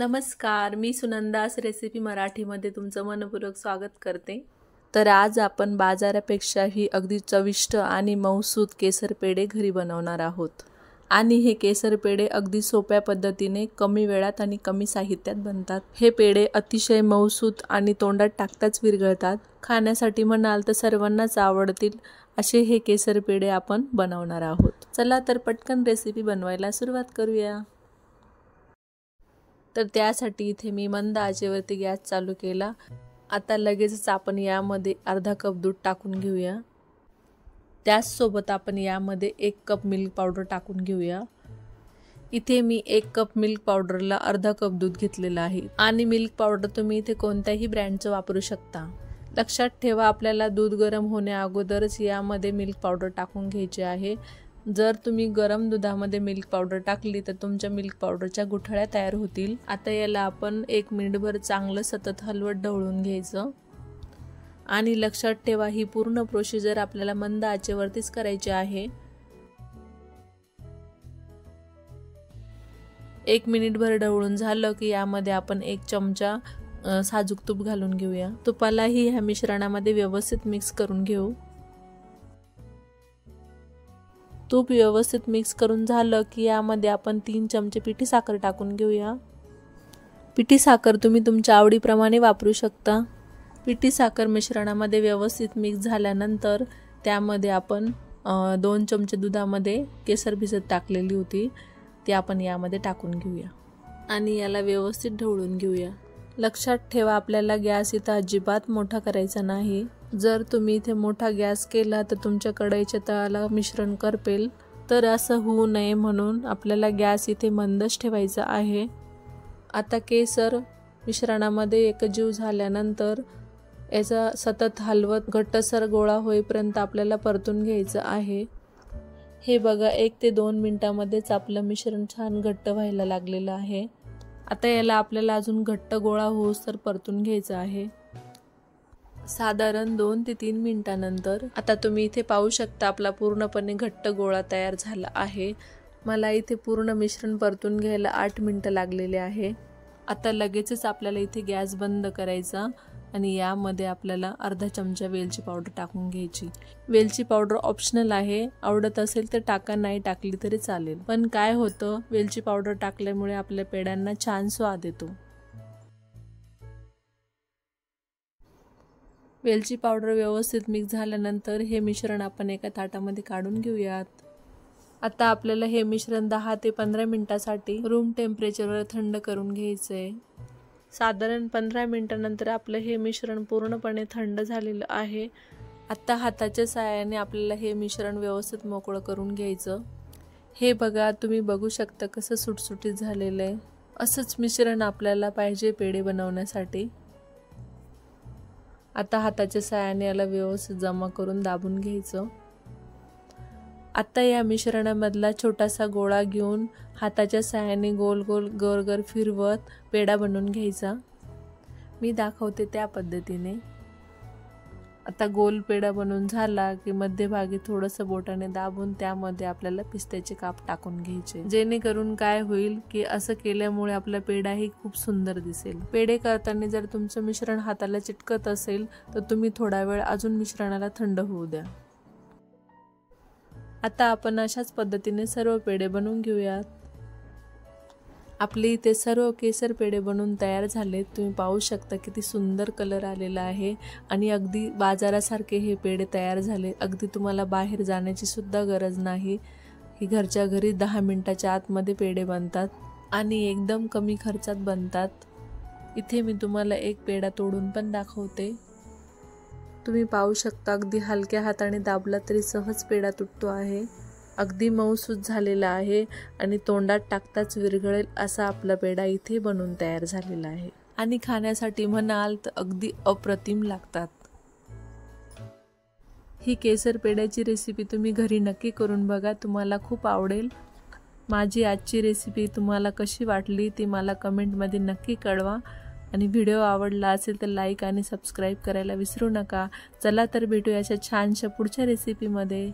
नमस्कार, मी सुनंदास रेसिपी मराठीमध्ये तुमचं मनपूर्वक स्वागत करते। तर आज आपण बाजारापेक्षाही अगदी चविष्ट आणि मऊसूत केसर पेढे घरी बनवणार आहोत। आणि हे केसर पेढे अगदी सोप्या पद्धतीने कमी वेळात आणि कमी साहित्यात बनतात। हे पेढे अतिशय मऊसूत आणि तोंडात टाकताच विरघळतात। खाण्यासाठी म्हणाल तर सर्वांनाच आवडतील असे हे केसर पेढे आपण बनवणार आहोत। चला तर पटकन रेसिपी बनवायला सुरुवात करूया। तर त्यासाठी इथे मी मंद आचेवरती गॅस चालू केला। आता लगेचच आपण यामध्ये अर्धा कप दूध टाकून घेऊया। त्याच सोबत आपण यामध्ये 1 कप मिल्क पावडर टाकून घेऊया। इथे मी 1 कप मिल्क पावडरला अर्धा कप दूध घेतलेला आहे आणि मिल्क पावडर तुम्ही इथे कोणत्याही ब्रँडचं वापरू शकता। लक्षात ठेवा, आपल्याला दूध गरम होण्या अगोदरच यामध्ये मिल्क पावडर टाकून घ्यायचे आहे। जर तुम्ही गरम दुधामध्ये मिल्क पावडर टाकली तर तुमच्या मिल्क पावडरच्या गुठळ्या तयार होतील। आता याला आपण 1 मिनिटभर चांगलं सतत हलवत ढवळून घ्यायचं। आणि लक्षात ठेवा, ही पूर्ण प्रोसिजर आपल्याला मंद आचेवरतीच करायची आहे। 1 मिनिटभर ढवळून झालं की यामध्ये आपण 1 चमचा साजूक तूप घालून घेऊया। तुपालाही ह्या मिश्रणामध्ये व्यवस्थित मिक्स करून घेऊ। तूप व्यवस्थित मिक्स करून झालं की यामध्ये आपण 3 चमचे पिठी साखर टाकून घेऊया। पिठी साखर तुम्ही तुमच्या आवडीप्रमाणे वापरू शकता। पिठी साखर मिश्रणामध्ये व्यवस्थित मिक्स झाल्यानंतर त्यामध्ये आपण 2 चमचे दुधामध्ये केसर भिजत टाकलेली होती ती आपण यामध्ये टाकून घेऊया आणि याला व्यवस्थित ढवळून घेऊया। लक्षात ठेवा, आपल्याला गॅस इथं अजिबात मोठा करायचा नाही। जर तुम्ही इथे मोठा गॅस केला तर तुमच्या कढईच्या तळाला मिश्रण करपेल, तर असं होऊ नये म्हणून आपल्याला गॅस इथे मंदच ठेवायचा आहे। आता केसर मिश्रणामध्ये एकजीव झाल्यानंतर याचा सतत हलवत घट्टसर गोळा होईपर्यंत आपल्याला परतून घ्यायचं आहे। हे बघा, 1 ते 2 मिनिटांमध्येच आपलं मिश्रण छान घट्ट व्हायला लागलेलं आहे। आता याला आपल्याला अजून घट्ट गोळा होऊस्तर परतून घ्यायचं आहे। साधारण 2 ते 3 मिनिटांनंतर आता तुम्ही इथे पाहू शकता आपला पूर्णपणे घट्ट गोळा तयार झाला आहे। मला इथे पूर्ण मिश्रण परतून घ्यायला 8 मिनिटं लागलेले आहे। आता लगेचच आपल्याला इथे गॅस बंद करायचा आणि यामध्ये आपल्याला अर्धा चमचा वेलची पावडर टाकून घ्यायची। वेलची पावडर ऑप्शनल आहे, आवडत असेल तर टाका, नाही टाकली तरी चालेल। पण काय होतं, वेलची पावडर टाकल्यामुळे आपल्या पेढ्यांना छान स्वाद येतो। वेलची पावडर व्यवस्थित मिक्स झाल्यानंतर हे मिश्रण आपण एका ताटामध्ये काढून घेऊयात। आता आपल्याला हे मिश्रण 10 ते 15 मिनिटांसाठी रूम टेम्परेचरवर थंड करून घ्यायचंय। साधारण 15 मिनिटांनंतर आपलं हे मिश्रण पूर्णपणे थंड झालेलं आहे। आता हाताच्या साहाय्याने आपल्याला हे मिश्रण व्यवस्थित मोकळं करून घ्यायचं। हे बघा, तुम्ही बघू शकता कसं सुटसुटीत झालेलं आहे। असंच मिश्रण आपल्याला पाहिजे पेढे बनवण्यासाठी। आता हाताच्या साहाय्याने याला व्यवस्थित जमा करून दाबून घ्यायचं। आता या मिश्रणामधला छोटासा गोळा घेऊन हाताच्या साहाय्याने गोल गोल गर फिरवत पेढा बनवून घ्यायचा। मी दाखवते त्या पद्धतीने। आता गोल पेढा बनवून झाला की मध्यभागी थोडंसं बोटाने दाबून त्यामध्ये आपल्याला पिस्त्याचे काप टाकून घ्यायचे, जेणेकरून काय होईल की असं केल्यामुळे आपला पेढाही खूप सुंदर दिसेल। पेढे करताना जर तुमचं मिश्रण हाताला चिटकत असेल तर तुम्ही थोडा वेळ अजून मिश्रणाला थंड होऊ द्या। आता आपण अशाच पद्धतीने सर्व पेढे बनवून घेऊयात। आपले इथे सर्व केसर पेढे बनवून तयार झालेत। तुम्ही पाहू शकता किती सुंदर कलर आलेला आहे आणि अगदी बाजारासारखे हे पेढे तयार झाले। अगदी तुम्हाला बाहेर जाण्याची सुद्धा गरज नाही। ही घरच्या घरी 10 मिनिटाच्या आतमध्ये पेढे बनतात आणि एकदम कमी खर्चात बनतात। इथे मी तुम्हाला एक पेढा तोडून पण दाखवते। तुम्ही पाहू शकता, अगदी हलक्या हाताने दाबला तरी सहज पेढा तुटतो आहे। अगदी मऊसूत झालेला आहे आणि तोंडात टाकताच विरघळेल असा आपला पेढा इथे बनवून तयार झालेला आहे। आणि खाण्यासाठी म्हणाल तर अगदी अप्रतिम लागतात। ही केसर पेढ्याची रेसिपी तुम्ही घरी नक्की करून बघा, तुम्हाला खूप आवडेल। माझी आजची रेसिपी तुम्हाला कशी वाटली ती मला कमेंटमध्ये नक्की कळवा आणि व्हिडिओ आवडला असेल तर लाईक आणि सबस्क्राईब करायला विसरू नका। चला तर भेटूया अशा छानशा पुढच्या रेसिपीमध्ये।